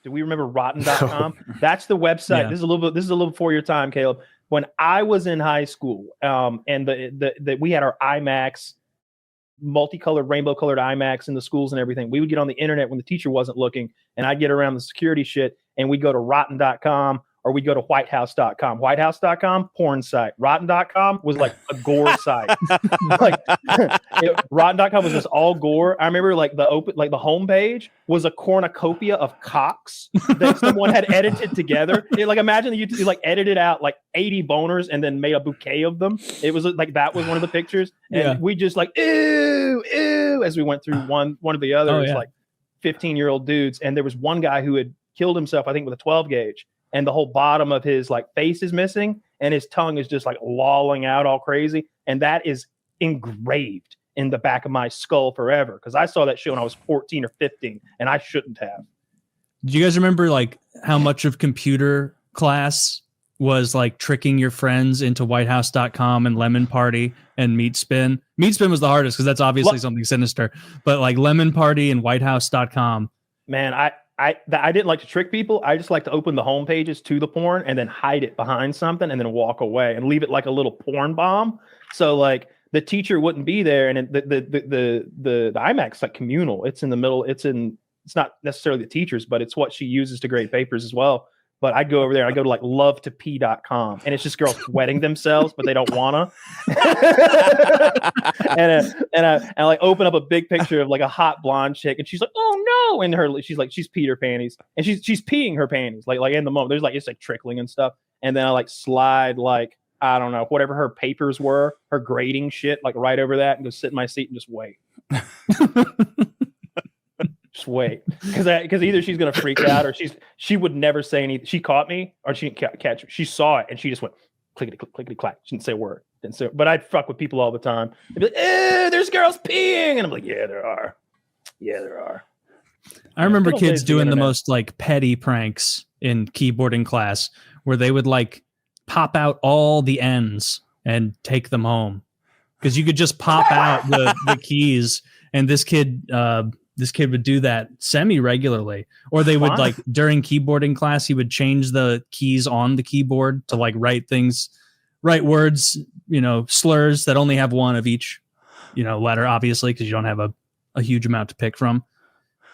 Do we remember rotten.com? That's the website. Yeah. This is a little before your time, Caleb. When I was in high school, and we had our IMAX, multicolored, rainbow colored IMAX in the schools and everything. We would get on the internet when the teacher wasn't looking, and I'd get around the security shit, and we'd go to rotten.com or we'd go to whitehouse.com. Whitehouse.com, porn site. Rotten.com was like a gore site. Rotten.com was just all gore. I remember like the homepage was a cornucopia of cocks that someone had edited together. Imagine you like edited out like 80 boners and then made a bouquet of them. It was like that was one of the pictures. And we just like ew, ew as we went through one of the others, like 15-year-old dudes. And there was one guy who had killed himself, I think, with a 12 gauge. And the whole bottom of his like face is missing, and his tongue is just like lolling out all crazy. And that is engraved in the back of my skull forever, because I saw that shit when I was 14 or 15, and I shouldn't have. Do you guys remember like how much of computer class was like tricking your friends into whitehouse.com and Lemon Party and Meat Spin? Meat Spin was the hardest because that's obviously something sinister, but like Lemon Party and whitehouse.com. Man, I didn't like to trick people. I just like to open the home pages to the porn and then hide it behind something and then walk away and leave it like a little porn bomb. So like the teacher wouldn't be there, and the IMAX is like communal. It's in the middle. It's not necessarily the teachers, but it's what she uses to grade papers as well. But I'd go over there and I go to like lovetop.com, and it's just girls sweating themselves, but they don't wanna. and I like open up a big picture of like a hot blonde chick, and she's like, "Oh no!" And she's peed her panties, and she's peeing her panties like in the moment. There's like it's like trickling and stuff, and then I like slide like I don't know whatever her papers were, her grading shit like right over that, and go sit in my seat and just wait. Just wait, because either she's gonna freak out or she would never say anything. She caught me, or she didn't catch me. She saw it and she just went clickety clickety clack. She didn't say a word. But I'd fuck with people all the time. They'd be like, "There's girls peeing," and I'm like, "Yeah, there are. Yeah, there are." I remember kids doing the most like petty pranks in keyboarding class, where they would like pop out all the ends and take them home, because you could just pop out the keys, and this kid would do that semi-regularly. Or they would like during keyboarding class, he would change the keys on the keyboard to like write words, slurs that only have one of each, letter, obviously, because you don't have a huge amount to pick from.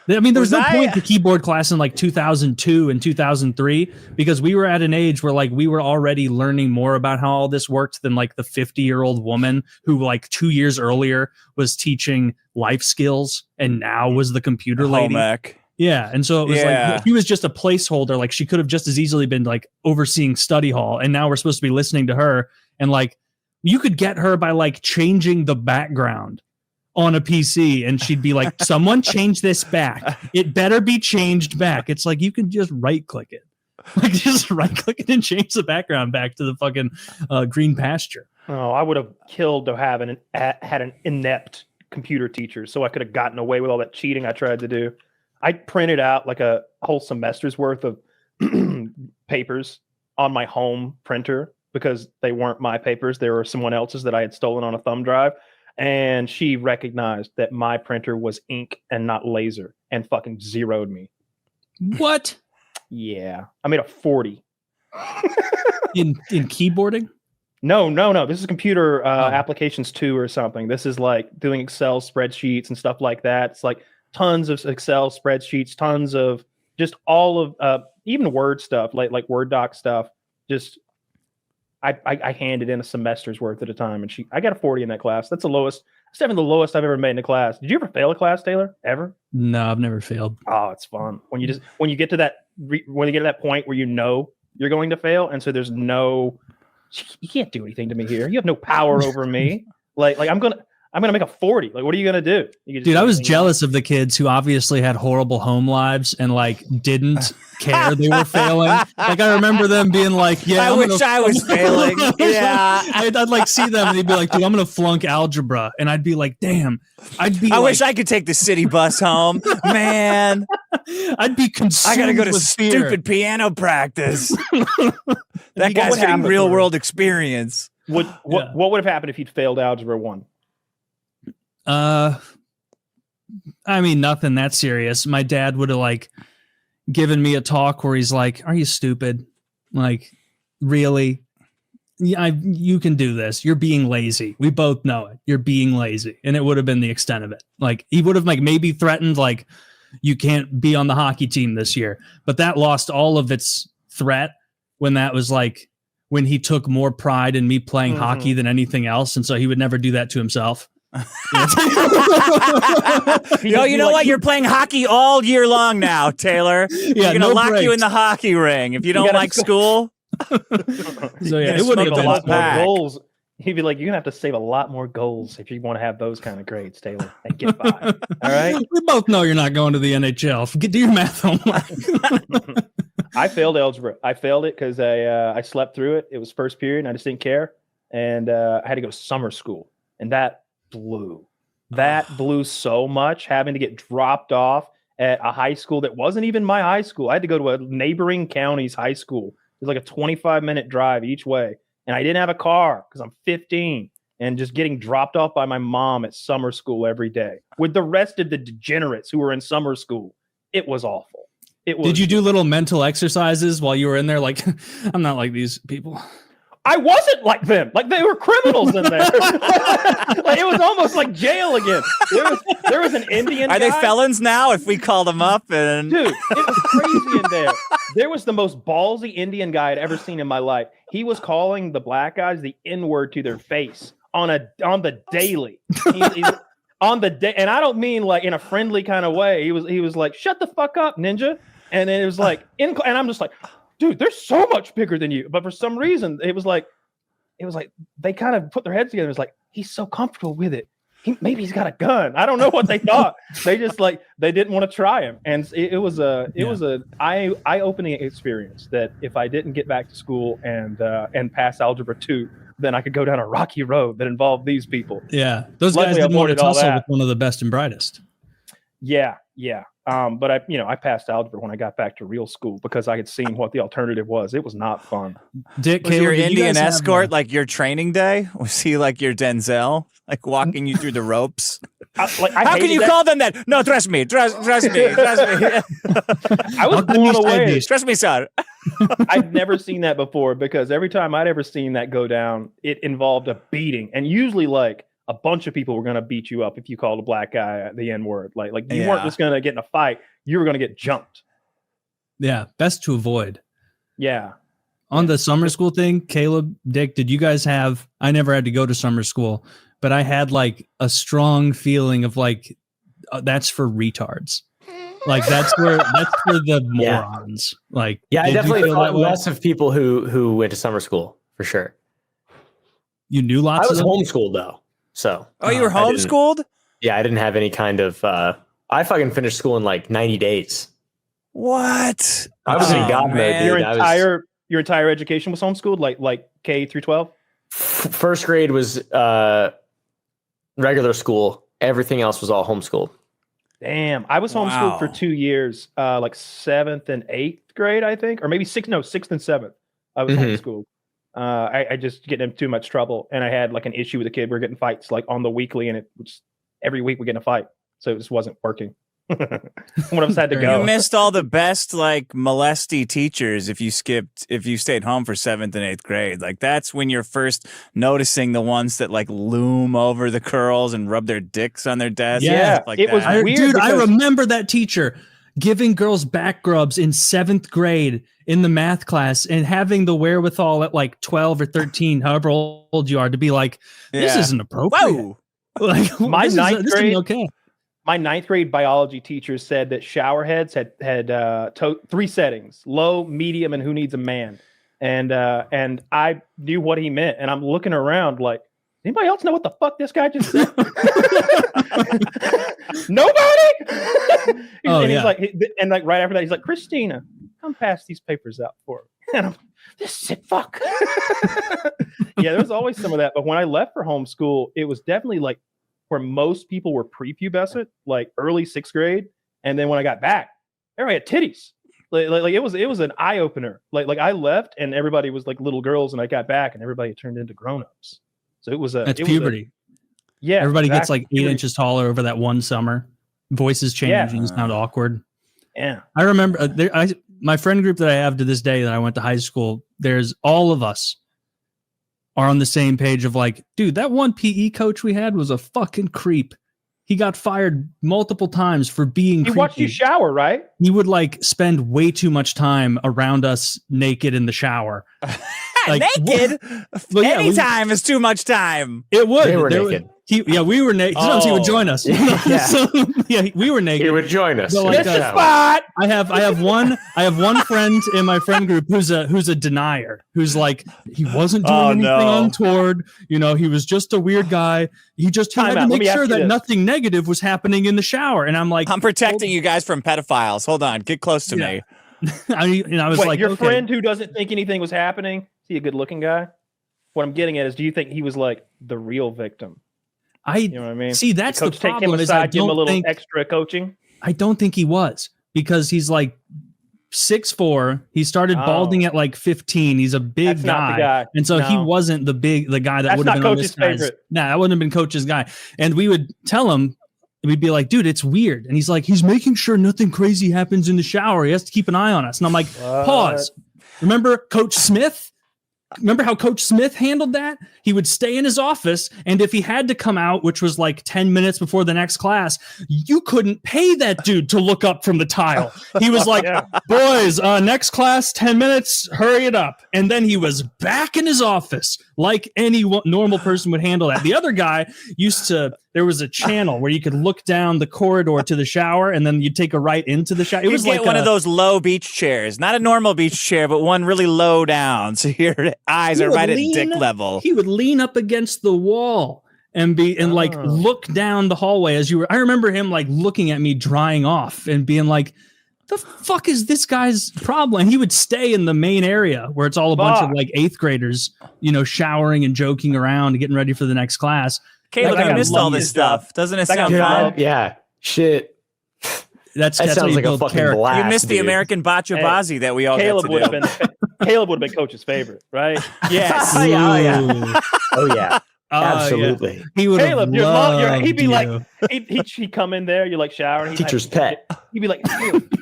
I mean, there was no point to keyboard class in like 2002 and 2003, because we were at an age where like we were already learning more about how all this worked than like the 50-year-old woman who like 2 years earlier was teaching life skills and now was the computer lady. Yeah. And so it was like, she was just a placeholder. Like she could have just as easily been like overseeing study hall. And now we're supposed to be listening to her. And like, you could get her by like changing the background on a PC, and she'd be like, "Someone change this back. It better be changed back." It's like you can just right click it, and change the background back to the fucking green pasture. Oh, I would have killed to have had an inept computer teacher, so I could have gotten away with all that cheating I tried to do. I printed out like a whole semester's worth of papers on my home printer because they weren't my papers; they were someone else's that I had stolen on a thumb drive. And she recognized that my printer was ink and not laser, and fucking zeroed me. What? Yeah. I made a 40. in keyboarding? No. This is computer applications 2 or something. This is like doing Excel spreadsheets and stuff like that. It's like tons of Excel spreadsheets, tons of just all of even Word stuff, like Word doc stuff. Just I handed in a semester's worth at a time, and I got a 40 in that class. That's the lowest. It's definitely the lowest I've ever made in a class. Did you ever fail a class, Taylor? Ever? No, I've never failed. Oh, it's fun when you get to that point where you know you're going to fail, and so there's you can't do anything to me here. You have no power over me. Like I'm gonna make a 40. Like, what are you gonna do? Dude, I was jealous of the kids who obviously had horrible home lives and like didn't care they were failing. Like I remember them being like, "Yeah, I wish I was failing." Yeah, I'd like see them and they'd be like, "Dude, I'm gonna flunk algebra," and I'd be like, "Damn." I wish I could take the city bus home, man. I'd be consumed. I gotta go to fear. stupid piano practice. That guy's getting real world experience. What would have happened if you'd failed algebra 1? I mean, nothing that serious. My dad would have like giving me a talk where he's like, "Are you stupid? Like, really? Yeah, you can do this. You're being lazy. We both know it. You're being lazy." And it would have been the extent of it. Like, he would have like maybe threatened like, "You can't be on the hockey team this year." But that lost all of its threat when that was like when he took more pride in me playing hockey than anything else, and so he would never do that to himself. You know what? You're playing hockey all year long now, Taylor. Yeah, We're gonna lock you in the hockey ring if you don't like school. So yeah, it would have been a lot more goals. He'd be like, "You're gonna have to save a lot more goals if you want to have those kind of grades, Taylor, and get by." All right. We both know you're not going to the NHL. Do your math homework. I failed algebra. I failed it because I slept through it. It was first period, and I just didn't care. And I had to go to summer school, and that blew. That blew so much, having to get dropped off at a high school that wasn't even my high school. I had to go to a neighboring county's high school. It was like a 25-minute drive each way. And I didn't have a car because I'm 15 and just getting dropped off by my mom at summer school every day with the rest of the degenerates who were in summer school. It was awful. Did you do little mental exercises while you were in there? Like, I'm not like these people. I wasn't like them. Like, they were criminals in there. Like, it was almost like jail again. There was an Indian Are guy. they felons now if we call them up? And Dude, it was crazy in there. There was the most ballsy Indian guy I'd ever seen in my life. He was calling the black guys the N-word to their face on the daily. He's on the day, and I don't mean like in a friendly kind of way. He was like, "Shut the fuck up, ninja," and then it was like, and I'm just like, dude, they're so much bigger than you. But for some reason, it was like they kind of put their heads together. It was like, he's so comfortable with it. Maybe he's got a gun. I don't know what they thought. They just like, they didn't want to try him. And it was a eye-opening experience that if I didn't get back to school and pass Algebra 2, then I could go down a rocky road that involved these people. Yeah. Those guys didn't want to tussle with one of the best and brightest. Yeah. But I passed algebra when I got back to real school because I had seen what the alternative was. It was not fun. Dick, was your Indian escort like your training day? Was he like your Denzel, like walking you through the ropes? How can you call them that? No, trust me. Trust me. I was blown away. Trust me, sir. I'd never seen that before because every time I'd ever seen that go down, it involved a beating, and usually like a bunch of people were going to beat you up if you called a black guy the N-word. Like you weren't just going to get in a fight. You were going to get jumped. Yeah. Best to avoid. Yeah. On the summer school thing, Caleb, Dick, did you guys I never had to go to summer school, but I had like a strong feeling of like, that's for retards. Like that's for the morons. Like, I definitely thought less of people who went to summer school for sure. You knew lots of them? I was homeschooled though. So, you were homeschooled? I didn't have any kind of, I fucking finished school in like 90 days. What? I was in God mode, dude. Your entire education was homeschooled, like K through 12? First grade was regular school. Everything else was all homeschooled. Damn. I was homeschooled for 2 years, like 7th and 8th grade, I think, or maybe 6th and 7th. I was homeschooled. I just get in too much trouble, and I had like an issue with a kid. We were getting fights like on the weekly, and it was every week we get in a fight, so it just wasn't working. One of us had to go. You missed all the best like molesty teachers if you stayed home for 7th and 8th grade. Like that's when you're first noticing the ones that like loom over the curls and rub their dicks on their desks. Yeah, like it was weird. Dude, I remember that teacher giving girls back rubs in 7th grade in the math class and having the wherewithal at like 12 or 13, however old you are, to be like, this isn't appropriate. Whoa. Like, my ninth grade, okay. My 9th grade biology teacher said that shower heads had 3 settings: low, medium, and who needs a man. And I knew what he meant. And I'm looking around like, anybody else know what the fuck this guy just said? Nobody. He's like, and like right after that, he's like, Christina, come pass these papers out for me. And I'm, this sick fuck. Yeah, there was always some of that. But when I left for homeschool, it was definitely like where most people were prepubescent, like early 6th grade. And then when I got back, everybody had titties. Like it was an eye opener. Like I left and everybody was like little girls, and I got back and everybody turned into grown-ups. So it was that's puberty. Yeah, everybody gets like 8 inches taller over that one summer. Voices change and you sound awkward. Yeah. I remember my friend group that I have to this day that I went to high school, there's all of us are on the same page of like, dude, that one PE coach we had was a fucking creep. He got fired multiple times for being creepy. He watched you shower, right? He would like spend way too much time around us naked in the shower. Like, naked? Well, yeah, Anytime is too much time. It would. They were naked. We were naked. Sometimes he would join us. Yeah. So, we were naked. He would join us. So, like, This is spot. I have one friend in my friend group who's a denier, who's like, he wasn't doing anything untoward. You know, he was just a weird guy. He had to make sure that nothing negative was happening in the shower. And I'm like, I'm protecting you guys from pedophiles. Hold on, get close to me. I was like, your friend who doesn't think anything was happening. Is he a good-looking guy? What I'm getting at is, do you think he was like the real victim? You know what I mean? See, that's the problem. Take him aside, give him a little extra coaching. I don't think he was, because he's like 6'4". He started balding at like 15. He's a big guy. And so he wasn't the guy that would have been on this guy's favorite. Nah, that wouldn't have been coach's guy. And we would tell him, we'd be like, dude, it's weird. And he's like, he's making sure nothing crazy happens in the shower. He has to keep an eye on us. And I'm like, pause. Remember Coach Smith? Remember how Coach Smith handled that? He would stay in his office, and if he had to come out, which was like 10 minutes before the next class, you couldn't pay that dude to look up from the tile. He was like, boys, next class, 10 minutes, hurry it up. And then he was back in his office like any normal person would handle that. The other guy there was a channel where you could look down the corridor to the shower, and then you'd take a right into the shower. It was like one of those low beach chairs, not a normal beach chair, but one really low down. So your eyes are right at dick level. He would lean up against the wall and look down the hallway as you were. I remember him like looking at me drying off and being like, the fuck is this guy's problem? And he would stay in the main area where it's all a bunch of like 8th graders, you know, showering and joking around and getting ready for the next class. Caleb, I missed all this stuff. Doesn't it sound fun? Yeah. Shit. That sounds like a fucking blast. You missed the American Bocce that we all Caleb got to do. Caleb would have been Coach's favorite, right? Yes. Oh yeah. Absolutely. Yeah. He would Caleb, he'd be like, he'd come in there, you're like showering. Teacher's pet. He'd be like,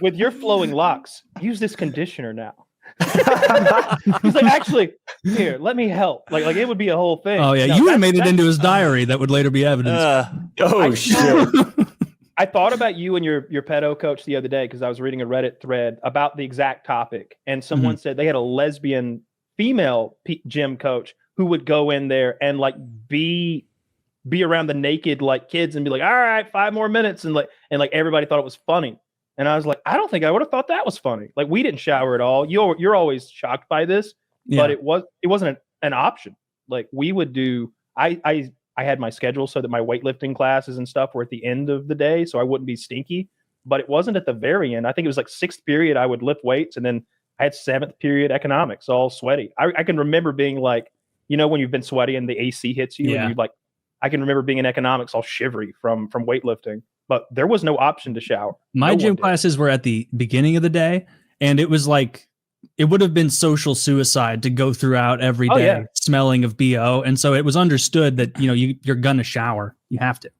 with your flowing locks, use this conditioner now. He's like, actually, here, let me help. Like it would be a whole thing. Oh yeah, you would have made it into his diary that would later be evidence. Shit. I thought about you and your pedo coach the other day because I was reading a Reddit thread about the exact topic, and someone said they had a lesbian female gym coach who would go in there and like be around the naked like kids and be like, all right, 5 more minutes, and everybody thought it was funny. And I was like, I don't think I would have thought that was funny. Like, we didn't shower at all. You're always shocked by this, but it wasn't an option. Like, we would do. I had my schedule so that my weightlifting classes and stuff were at the end of the day, so I wouldn't be stinky. But it wasn't at the very end. I think it was like 6th period I would lift weights, and then I had 7th period economics, all sweaty. I can remember being like, you know, when you've been sweaty and the AC hits you, and you like, I can remember being in economics all shivery from weightlifting. But there was no option to shower. My gym classes were at the beginning of the day, and it was like, it would have been social suicide to go throughout every day smelling of BO. And so it was understood that, you know, you're going to shower. You have to.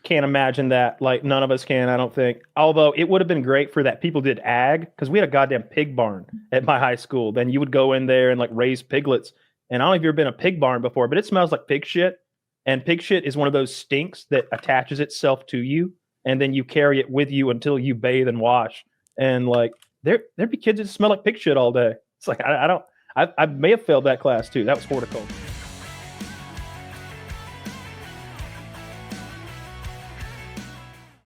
Can't imagine that. Like, none of us can, I don't think. Although it would have been great for that. People did ag, because we had a goddamn pig barn at my high school. Then you would go in there and like raise piglets. And I don't know if you've ever been a pig barn before, but it smells like pig shit. And pig shit is one of those stinks that attaches itself to you. And then you carry it with you until you bathe and wash. And like, there'd be kids that smell like pig shit all day. It's like, I may have failed that class too. That was horticulture.